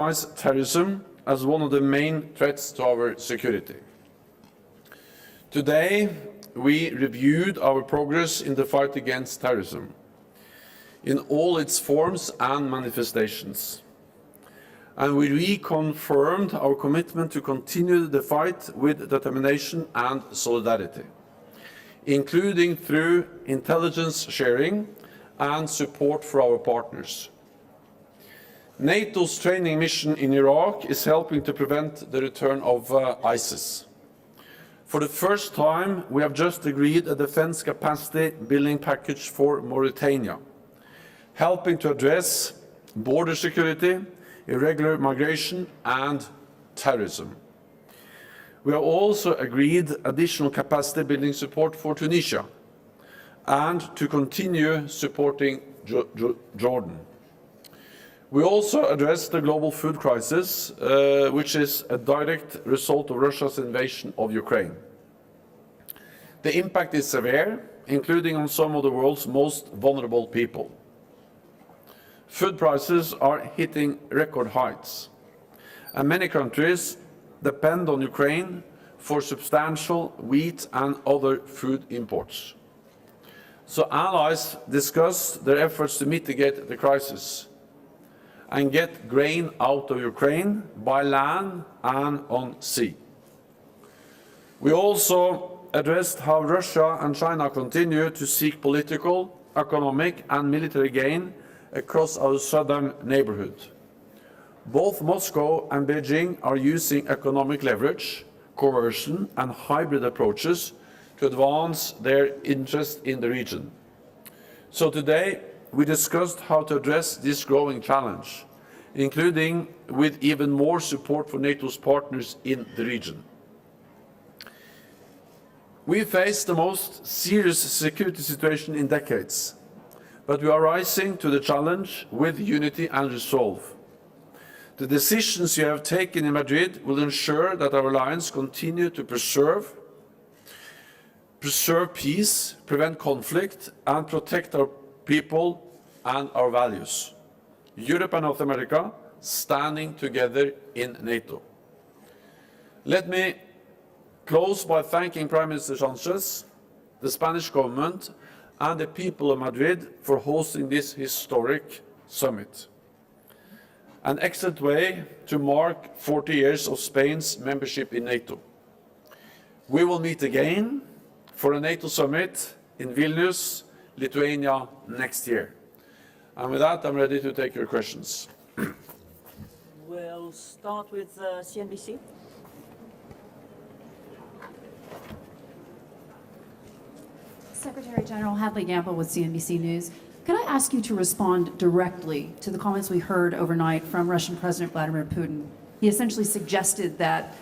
terrorism as one of the main threats to our security. Today, we reviewed our progress in the fight against terrorism in all its forms and manifestations. And we reconfirmed our commitment to continue the fight with determination and solidarity, including through intelligence sharing and support for our partners. NATO's training mission in Iraq is helping to prevent the return of ISIS. For the first time, we have just agreed a defense capacity building package for Mauritania, helping to address border security, irregular migration and terrorism. We have also agreed additional capacity building support for Tunisia and to continue supporting Jordan. We also addressed the global food crisis, which is a direct result of Russia's invasion of Ukraine. The impact is severe, including on some of the world's most vulnerable people. Food prices are hitting record heights, and many countries depend on Ukraine for substantial wheat and other food imports. So allies discussed their efforts to mitigate the crisis and get grain out of Ukraine by land and on sea. We also addressed how Russia and China continue to seek political, economic and military gain across our southern neighborhood. Both Moscow and Beijing are using economic leverage, coercion and hybrid approaches to advance their interest in the region. So today, we discussed how to address this growing challenge, including with even more support for NATO's partners in the region. We face the most serious security situation in decades, but we are rising to the challenge with unity and resolve. The decisions you have taken in Madrid will ensure that our alliance continue to preserve peace, prevent conflict, and protect our people and our values. Europe and North America standing together in NATO. Let me close by thanking Prime Minister Sánchez, the Spanish government, and the people of Madrid for hosting this historic summit. An excellent way to mark 40 years of Spain's membership in NATO. We will meet again for a NATO summit in Vilnius, Lithuania next year. And with that, I'm ready to take your questions. We'll start with CNBC. Secretary General Hadley Gamble with CNBC News. Could I ask you to respond directly to the comments we heard overnight from Russian President Vladimir Putin? He essentially suggested that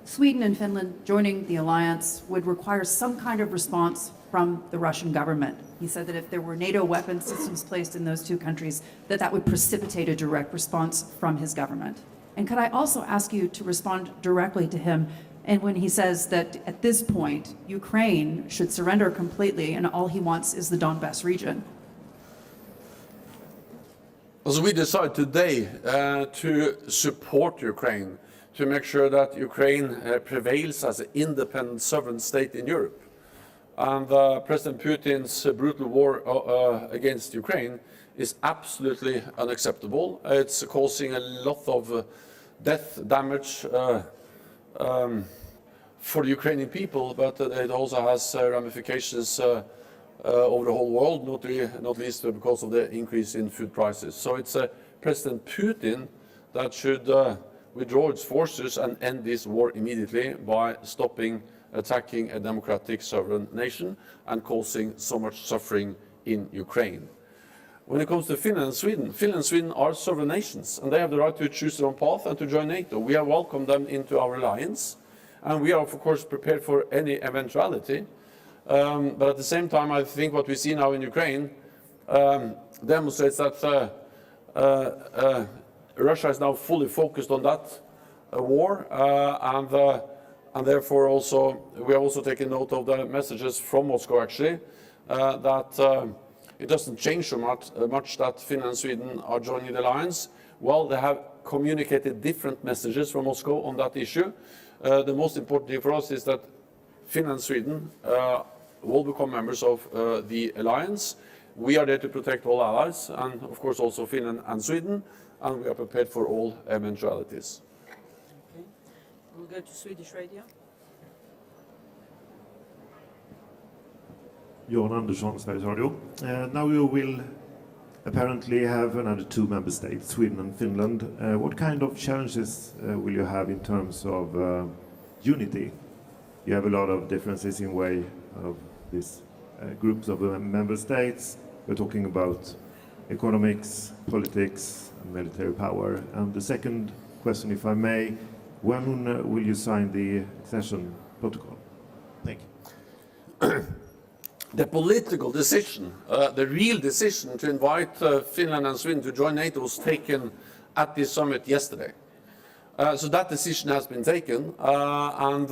Sweden and Finland joining the alliance would require some kind of response from the Russian government. He said that if there were NATO weapon systems placed in those two countries, that would precipitate a direct response from his government. And could I also ask you to respond directly to him, and when he says that at this point, Ukraine should surrender completely and all he wants is the Donbass region? So we decided today to support Ukraine, to make sure that Ukraine prevails as an independent sovereign state in Europe. And President Putin's brutal war against Ukraine is absolutely unacceptable. It's causing a lot of death, damage for the Ukrainian people, but it also has ramifications over the whole world, not least because of the increase in food prices. So it's President Putin that should withdraw its forces and end this war immediately by stopping attacking a democratic sovereign nation and causing so much suffering in Ukraine. When it comes to Finland and Sweden are sovereign nations, and they have the right to choose their own path and to join NATO. We have welcomed them into our alliance, and we are, of course, prepared for any eventuality. But at the same time, I think what we see now in Ukraine demonstrates that Russia is now fully focused on that war, and therefore also we have also taken note of the messages from Moscow, actually, that it doesn't change so much that Finland and Sweden are joining the alliance, well, they have communicated different messages from Moscow on that issue. The most important thing for us is that Finland and Sweden will become members of the alliance. We are there to protect all allies, and of course also Finland and Sweden, and we are prepared for all eventualities. Okay. We'll go to Swedish radio. Jan Andersson, Sveriges Radio. Now you will apparently have another two member states, Sweden and Finland. What kind of challenges will you have in terms of unity? You have a lot of differences in way of these groups of member states. We're talking about economics, politics, and military power. And the second question, if I may, when will you sign the accession protocol? Thank you. The political decision, the real decision to invite Finland and Sweden to join NATO was taken at this summit yesterday. So that decision has been taken, and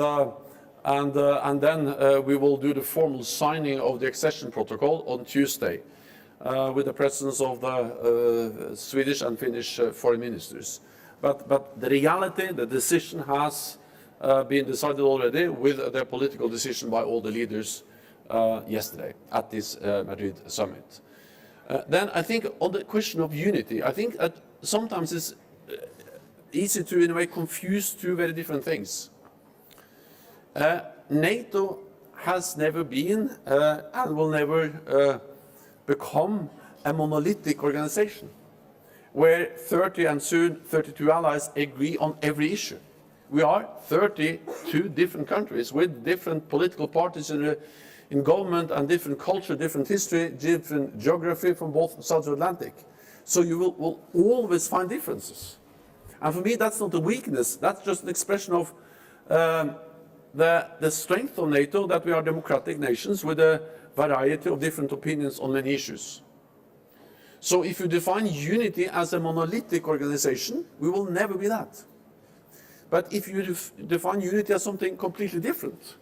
then we will do the formal signing of the accession protocol on Tuesday, with the presence of the Swedish and Finnish foreign ministers. But the reality, the decision has been decided already with the political decision by all the leaders yesterday at this Madrid summit. Then I think on the question of unity, I think that sometimes it's easy to in a way confuse two very different things. NATO has never been and will never become a monolithic organization where 30 and soon 32 allies agree on every issue. We are 32 different countries with different political parties in government and different culture, different history, different geography from both sides of the Atlantic. So you will always find differences. And for me, that's not a weakness. That's just an expression of the strength of NATO, that we are democratic nations with a variety of different opinions on many issues. So if you define unity as a monolithic organization, we will never be that. But if you define unity as something completely different,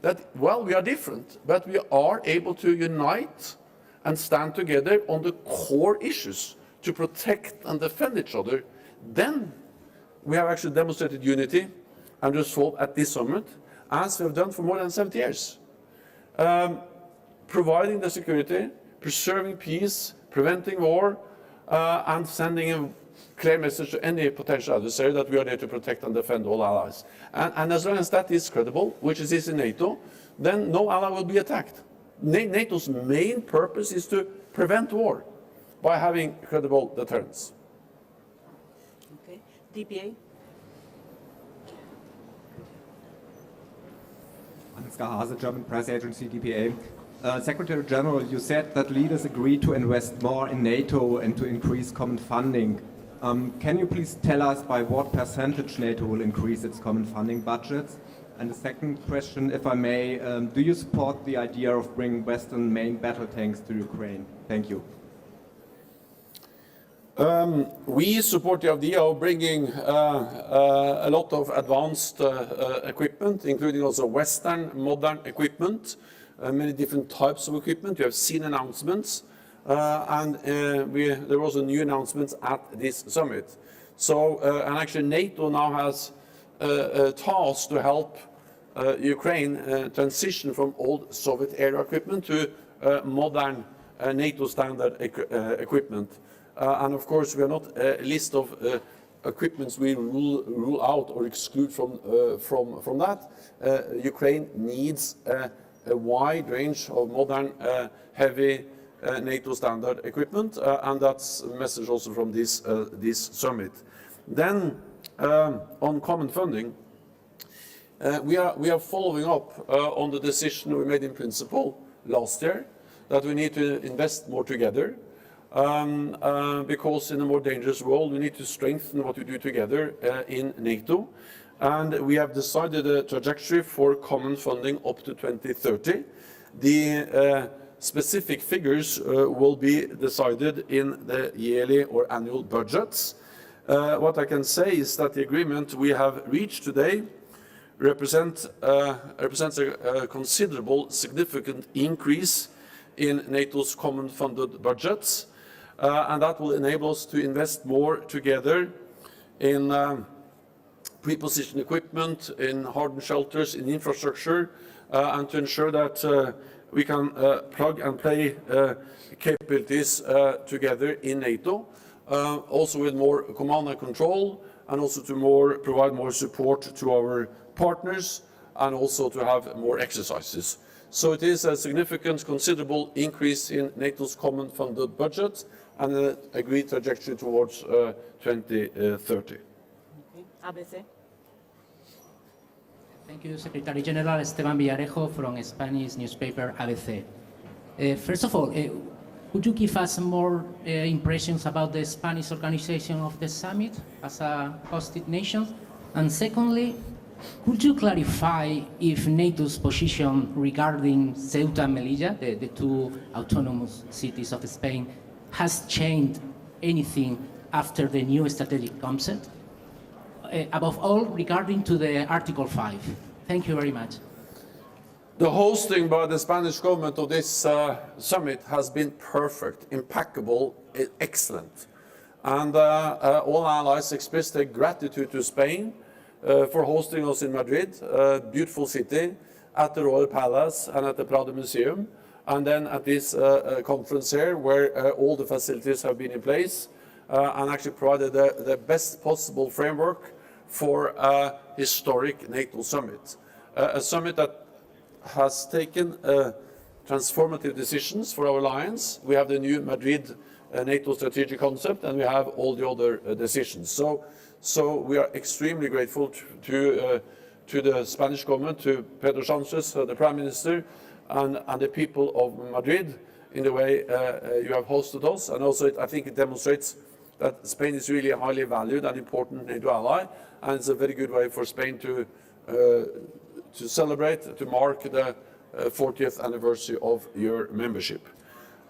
that, well, we are different, but we are able to unite and stand together on the core issues to protect and defend each other, then we have actually demonstrated unity and resolve at this summit, as we have done for more than 70 years. Providing the security, preserving peace, preventing war, and sending a clear message to any potential adversary that we are there to protect and defend all allies. And as long as that is credible, which it is in NATO, then no ally will be attacked. NATO's main purpose is to prevent war by having credible deterrence. Okay. DPA. Ansgar Hase, German press agency DPA. Secretary General, you said that leaders agreed to invest more in NATO and to increase common funding. Can you please tell us by what percentage NATO will increase its common funding budgets? And the second question, if I may, do you support the idea of bringing Western main battle tanks to Ukraine? Thank you. We support the idea of bringing a lot of advanced equipment, including also Western modern equipment, many different types of equipment. You have seen announcements, and there was a new announcement at this summit. So, and actually NATO now has a task to help Ukraine transition from old Soviet-era equipment to modern NATO standard equipment. And of course, we are not a list of equipments we rule out or exclude from that. Ukraine needs a wide range of modern, heavy NATO standard equipment, and that's a message also from this summit. Then, on common funding, we are following up on the decision we made in principle last year that we need to invest more together. Because in a more dangerous world, we need to strengthen what we do together in NATO. And we have decided a trajectory for common funding up to 2030. The specific figures will be decided in the yearly or annual budgets. What I can say is that the agreement we have reached today represents a considerable, significant increase in NATO's common funded budgets. and that will enable us to invest more together in pre-positioned equipment, in hardened shelters, in infrastructure, and to ensure that we can plug and play capabilities together in NATO, also with more command and control, and also to provide more support to our partners, and also to have more exercises. So it is a significant, considerable increase in NATO's common funded budget and an agreed trajectory towards 2030. Okay. ABC. Thank you, Secretary General Esteban Villarejo from Spanish newspaper ABC. First of all, could you give us more impressions about the Spanish organization of the summit as a hosted nation? And secondly, could you clarify if NATO's position regarding Ceuta and Melilla, the two autonomous cities of Spain, has changed anything after the new strategic concept? Above all, regarding to the Article 5. Thank you very much. The hosting by the Spanish government of this summit has been perfect, impeccable, excellent. And all allies expressed their gratitude to Spain for hosting us in Madrid, a beautiful city, at the Royal Palace and at the Prado Museum, and then at this conference here where all the facilities have been in place and actually provided the best possible framework for a historic NATO summit. A summit that has taken transformative decisions for our alliance. We have the new Madrid NATO strategic concept, and we have all the other decisions. So we are extremely grateful to the Spanish government, to Pedro Sánchez, the Prime Minister, and the people of Madrid in the way you have hosted us. And also I think it demonstrates that Spain is really a highly valued and important NATO ally, and it's a very good way for Spain to celebrate, to mark the 40th anniversary of your membership.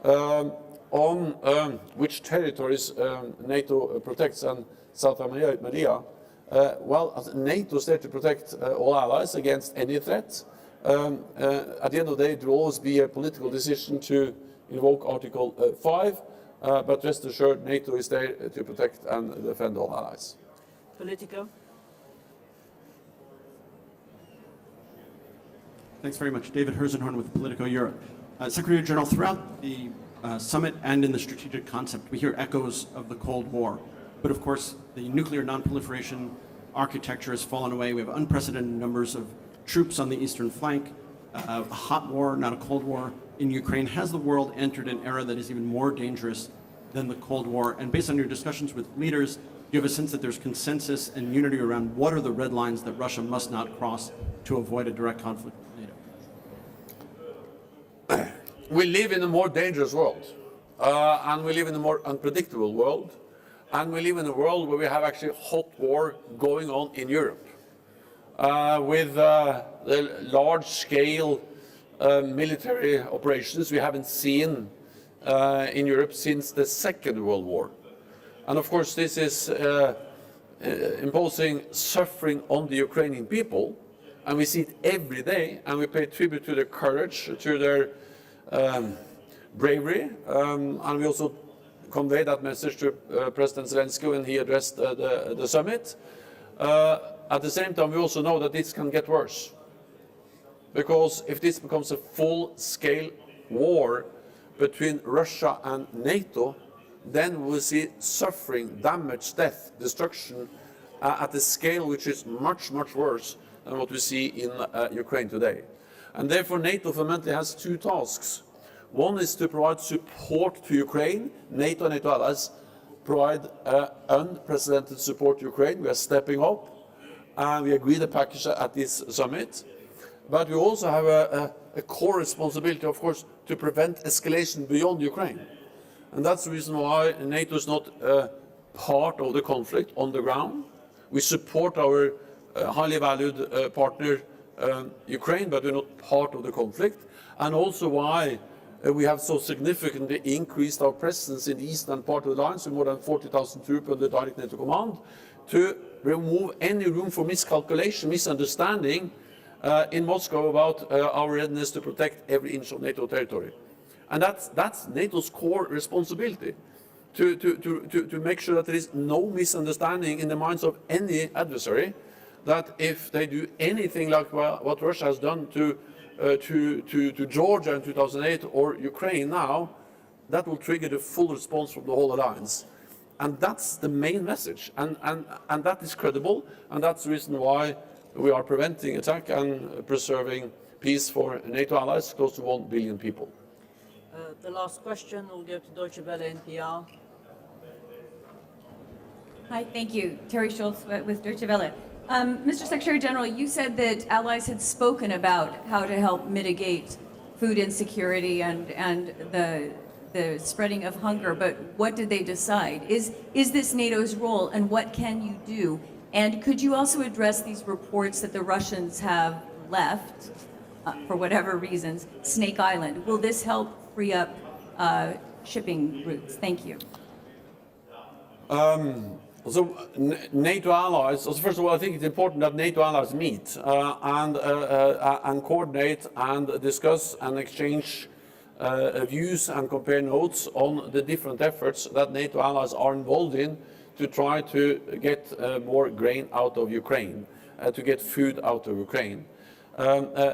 On which territories NATO protects and Ceuta and Melilla, well, NATO is there to protect all allies against any threat. At the end of the day, it will always be a political decision to invoke Article 5, but rest assured, NATO is there to protect and defend all allies. Politico. Thanks very much. David Herzenhorn with Politico Europe. Secretary General, throughout the summit and in the strategic concept, we hear echoes of the Cold War. But of course, the nuclear non-proliferation architecture has fallen away. We have unprecedented numbers of troops on the eastern flank, a hot war, not a cold war, in Ukraine. Has the world entered an era that is even more dangerous than the Cold War? And based on your discussions with leaders, do you have a sense that there's consensus and unity around what are the red lines that Russia must not cross to avoid a direct conflict with NATO? We live in a more dangerous world, and we live in a more unpredictable world, and we live in a world where we have actually a hot war going on in Europe, with the large-scale military operations we haven't seen in Europe since the Second World War. And of course, this is imposing suffering on the Ukrainian people, and we see it every day, and we pay tribute to their courage, to their bravery, and we also convey that message to President Zelensky when he addressed the summit. At the same time, we also know that this can get worse, because if this becomes a full-scale war between Russia and NATO, then we'll see suffering, damage, death, destruction at a scale which is much, much worse than what we see in Ukraine today. And therefore, NATO fundamentally has two tasks. One is to provide support to Ukraine. NATO and NATO allies provide unprecedented support to Ukraine. We are stepping up, and we agreed a package at this summit. But we also have a core responsibility, of course, to prevent escalation beyond Ukraine. And that's the reason why NATO is not part of the conflict on the ground. We support our highly valued partner, Ukraine, but we're not part of the conflict. And also why we have so significantly increased our presence in the eastern part of the alliance with more than 40,000 troops under direct NATO command, to remove any room for miscalculation, misunderstanding in Moscow about our readiness to protect every inch of NATO territory. And that's NATO's core responsibility. to make sure that there is no misunderstanding in the minds of any adversary, that if they do anything like what Russia has done to Georgia in 2008 or Ukraine now, that will trigger the full response from the whole alliance. And that's the main message. And that is credible, and that's the reason why we are preventing attack and preserving peace for NATO allies, close to 1 billion people. The last question will go to Deutsche Welle NPR. Hi, thank you. Terry Schultz with Deutsche Welle. Mr. Secretary General, you said that allies had spoken about how to help mitigate food insecurity and the spreading of hunger, but what did they decide? Is this NATO's role, and what can you do? And could you also address these reports that the Russians have left, for whatever reasons, Snake Island? Will this help free up shipping routes? Thank you. So NATO allies, first of all, I think it's important that NATO allies meet and coordinate and discuss and exchange views and compare notes on the different efforts that NATO allies are involved in to try to get more grain out of Ukraine, to get food out of Ukraine.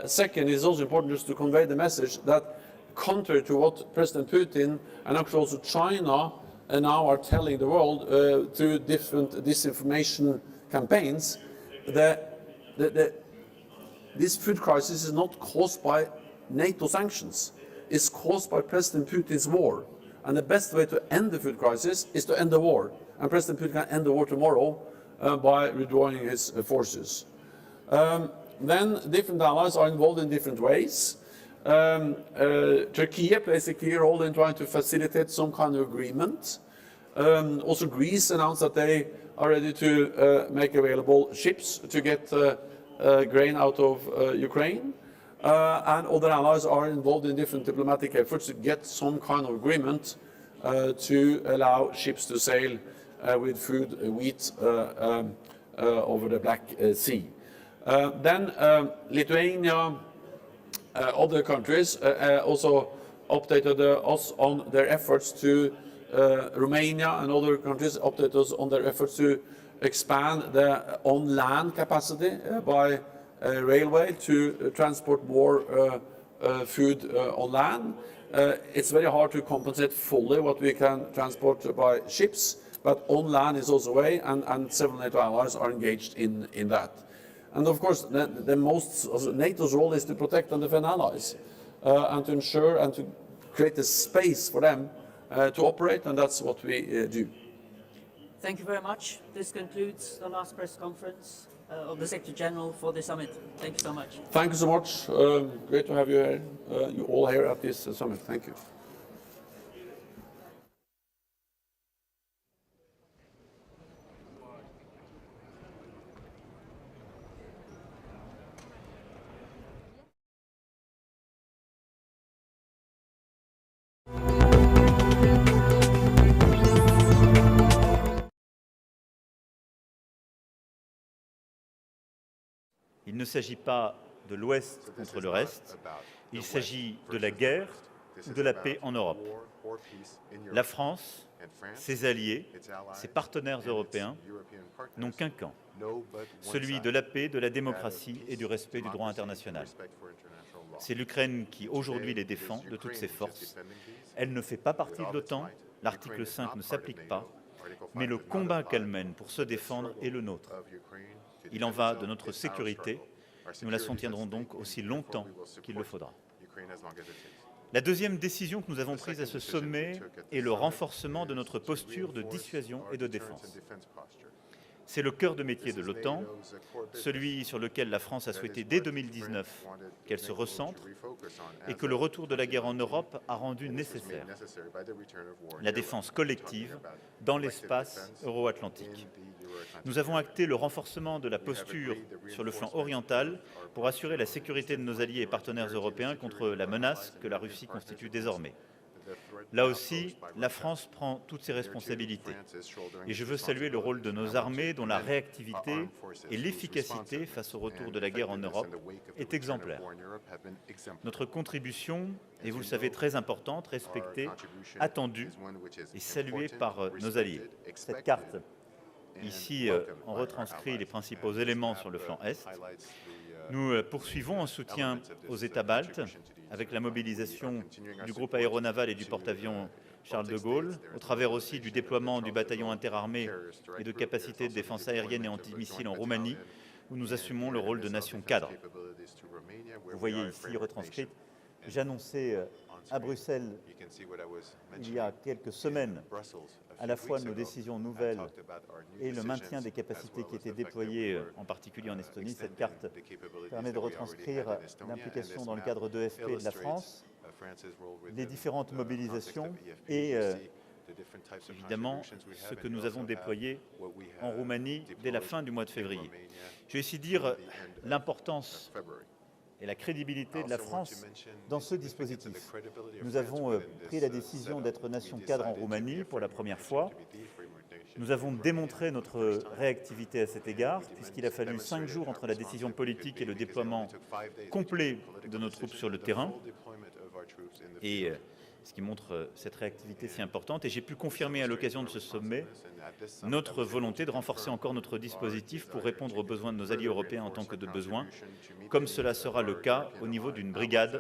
Second, it's also important just to convey the message that, contrary to what President Putin and actually also China now are telling the world through different disinformation campaigns, this food crisis is not caused by NATO sanctions. It's caused by President Putin's war. And the best way to end the food crisis is to end the war. And President Putin can end the war tomorrow by withdrawing his forces. Then different allies are involved in different ways. Turkey plays a key role in trying to facilitate some kind of agreement. Also Greece announced that they are ready to make available ships to get grain out of Ukraine. And other allies are involved in different diplomatic efforts to get some kind of agreement to allow ships to sail with food, wheat over the Black Sea. Then Lithuania, other countries also updated us on their efforts to, Romania and other countries updated us on their efforts to expand the on-land capacity by railway to transport more food on land. It's very hard to compensate fully what we can transport by ships, but on land is also a way, and several NATO allies are engaged in that. And of course, NATO's role is to protect and defend allies, and to ensure and to create a space for them to operate, and that's what we do. Thank you very much. This concludes the last press conference of the Secretary General for the summit. Thank you so much. Thank you so much. Great to have you here, you all here at this summit. Thank you. Il ne s'agit pas de l'Ouest contre le reste, il s'agit de la guerre ou de la paix en Europe. La France, ses alliés, ses partenaires européens n'ont qu'un camp, celui de la paix, de la démocratie et du respect du droit international. C'est l'Ukraine qui aujourd'hui les défend de toutes ses forces. Elle ne fait pas partie de l'OTAN, l'article 5 ne s'applique pas, mais le combat qu'elle mène pour se défendre est le nôtre. Il en va de notre sécurité. Nous la soutiendrons donc aussi longtemps qu'il le faudra. La deuxième décision que nous avons prise à ce sommet est le renforcement de notre posture de dissuasion et de défense. C'est le cœur de métier de l'OTAN, celui sur lequel la France a souhaité dès 2019 qu'elle se recentre et que le retour de la guerre en Europe a rendu nécessaire. La défense collective dans l'espace euro-atlantique. Nous avons acté le renforcement de la posture sur le flanc oriental pour assurer la sécurité de nos alliés et partenaires européens contre la menace que la Russie constitue désormais. Là aussi, la France prend toutes ses responsabilités. Et je veux saluer le rôle de nos armées dont la réactivité et l'efficacité face au retour de la guerre en Europe est exemplaire. Notre contribution est, vous le savez, très importante, respectée, attendue et saluée par nos alliés. Cette carte, ici, on retranscrit les principaux éléments sur le flanc Est. Nous poursuivons en soutien aux États baltes avec la mobilisation du groupe aéronaval et du porte-avions Charles de Gaulle, au travers aussi du déploiement du bataillon interarmé et de capacités de défense aérienne et antimissiles en Roumanie, où nous assumons le rôle de nation cadre. Vous voyez ici retranscrite, j'annonçais à Bruxelles il y a quelques semaines à la fois nos décisions nouvelles et le maintien des capacités qui étaient déployées, en particulier en Estonie. Cette carte permet de retranscrire l'implication dans le cadre de l'EFP de la France, les différentes mobilisations et évidemment ce que nous avons déployé en Roumanie dès la fin du mois de février. Je vais ici dire l'importance et la crédibilité de la France dans ce dispositif. Nous avons pris la décision d'être nation cadre en Roumanie pour la première fois. Nous avons démontré notre réactivité à cet égard, puisqu'il a fallu 5 jours entre la décision politique et le déploiement complet de nos troupes sur le terrain. Et ce qui montre cette réactivité si importante. Et j'ai pu confirmer à l'occasion de ce sommet notre volonté de renforcer encore notre dispositif pour répondre aux besoins de nos alliés européens en tant que de besoin, comme cela sera le cas au niveau d'une brigade